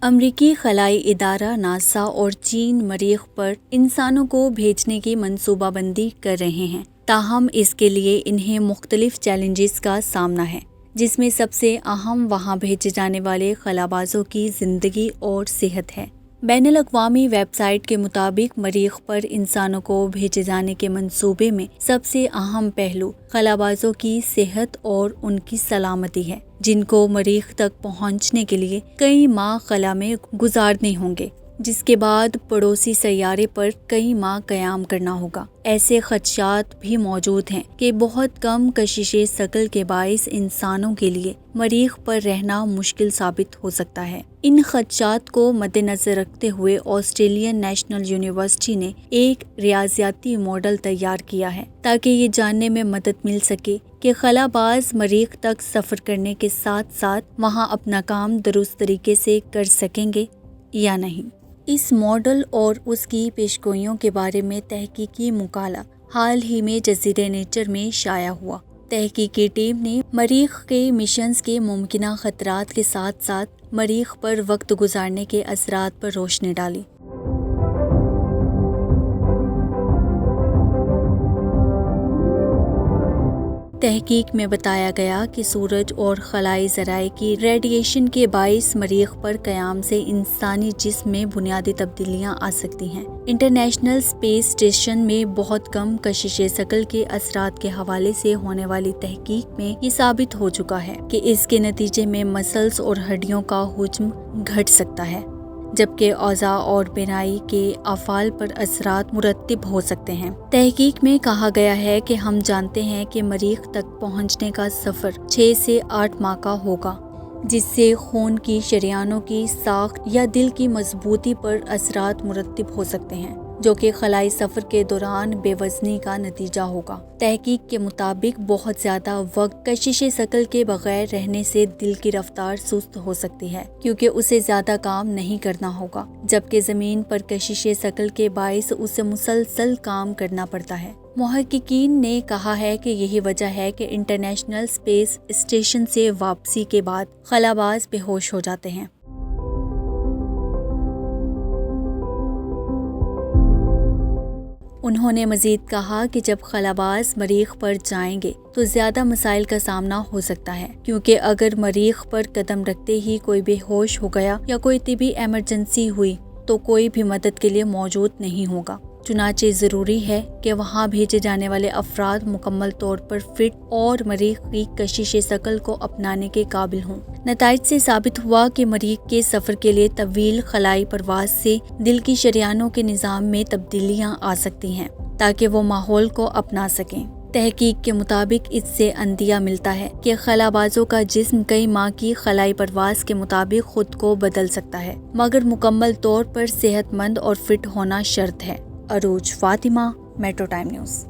امریکی خلائی ادارہ ناسا اور چین مریخ پر انسانوں کو بھیجنے کی منصوبہ بندی کر رہے ہیں، تاہم اس کے لیے انہیں مختلف چیلنجز کا سامنا ہے، جس میں سب سے اہم وہاں بھیجے جانے والے خلابازوں کی زندگی اور صحت ہے۔ بین الاقوامی ویب سائٹ کے مطابق مریخ پر انسانوں کو بھیجے جانے کے منصوبے میں سب سے اہم پہلو خلابازوں کی صحت اور ان کی سلامتی ہے، جن کو مریخ تک پہنچنے کے لیے کئی ماہ خلا میں گزارنے ہوں گے، جس کے بعد پڑوسی سیارے پر کئی ماہ قیام کرنا ہوگا۔ ایسے خدشات بھی موجود ہیں کہ بہت کم کشش ثقل کے باعث انسانوں کے لیے مریخ پر رہنا مشکل ثابت ہو سکتا ہے۔ ان خدشات کو مد نظر رکھتے ہوئے آسٹریلین نیشنل یونیورسٹی نے ایک ریاضیاتی ماڈل تیار کیا ہے تاکہ یہ جاننے میں مدد مل سکے کہ خلاباز مریخ تک سفر کرنے کے ساتھ ساتھ وہاں اپنا کام درست طریقے سے کر سکیں گے یا نہیں۔ اس ماڈل اور اس کی پیشگوئیوں کے بارے میں تحقیقی مقالہ حال ہی میں جزیرہ نیچر میں شائع ہوا۔ تحقیقی ٹیم نے مریخ کے مشنز کے ممکنہ خطرات کے ساتھ ساتھ مریخ پر وقت گزارنے کے اثرات پر روشنی ڈالی۔ تحقیق میں بتایا گیا کہ سورج اور خلائی ذرائع کی ریڈیشن کے باعث مریخ پر قیام سے انسانی جسم میں بنیادی تبدیلیاں آ سکتی ہیں۔ انٹرنیشنل اسپیس اسٹیشن میں بہت کم کشش ثقل کے اثرات کے حوالے سے ہونے والی تحقیق میں یہ ثابت ہو چکا ہے کہ اس کے نتیجے میں مسلز اور ہڈیوں کا حجم گھٹ سکتا ہے، جبکہ اعضاء اور بینائی کے افعال پر اثرات مرتب ہو سکتے ہیں۔ تحقیق میں کہا گیا ہے کہ ہم جانتے ہیں کہ مریخ تک پہنچنے کا سفر 6 سے 8 ماہ کا ہوگا، جس سے خون کی شریانوں کی ساخت یا دل کی مضبوطی پر اثرات مرتب ہو سکتے ہیں، جو کہ خلائی سفر کے دوران بے وزنی کا نتیجہ ہوگا۔ تحقیق کے مطابق بہت زیادہ وقت کشش ثقل کے بغیر رہنے سے دل کی رفتار سست ہو سکتی ہے، کیونکہ اسے زیادہ کام نہیں کرنا ہوگا، جبکہ زمین پر کشش ثقل کے باعث اسے مسلسل کام کرنا پڑتا ہے۔ محققین نے کہا ہے کہ یہی وجہ ہے کہ انٹرنیشنل اسپیس اسٹیشن سے واپسی کے بعد خلاباز بے ہوش ہو جاتے ہیں۔ انہوں نے مزید کہا کہ جب خلاباز مریخ پر جائیں گے تو زیادہ مسائل کا سامنا ہو سکتا ہے، کیونکہ اگر مریخ پر قدم رکھتے ہی کوئی بے ہوش ہو گیا یا کوئی طبی ایمرجنسی ہوئی تو کوئی بھی مدد کے لیے موجود نہیں ہوگا۔ چنانچہ ضروری ہے کہ وہاں بھیجے جانے والے افراد مکمل طور پر فٹ اور مریخ کی کشش ثقل کو اپنانے کے قابل ہوں۔ نتائج سے ثابت ہوا کہ مریخ کے سفر کے لیے طویل خلائی پرواز سے دل کی شریانوں کے نظام میں تبدیلیاں آ سکتی ہیں تاکہ وہ ماحول کو اپنا سکیں۔ تحقیق کے مطابق اس سے اندیہ ملتا ہے کہ خلابازوں کا جسم کئی ماہ کی خلائی پرواز کے مطابق خود کو بدل سکتا ہے، مگر مکمل طور پر صحت مند اور فٹ ہونا شرط ہے۔ عروج فاطمہ، میٹرو ٹائم نیوز۔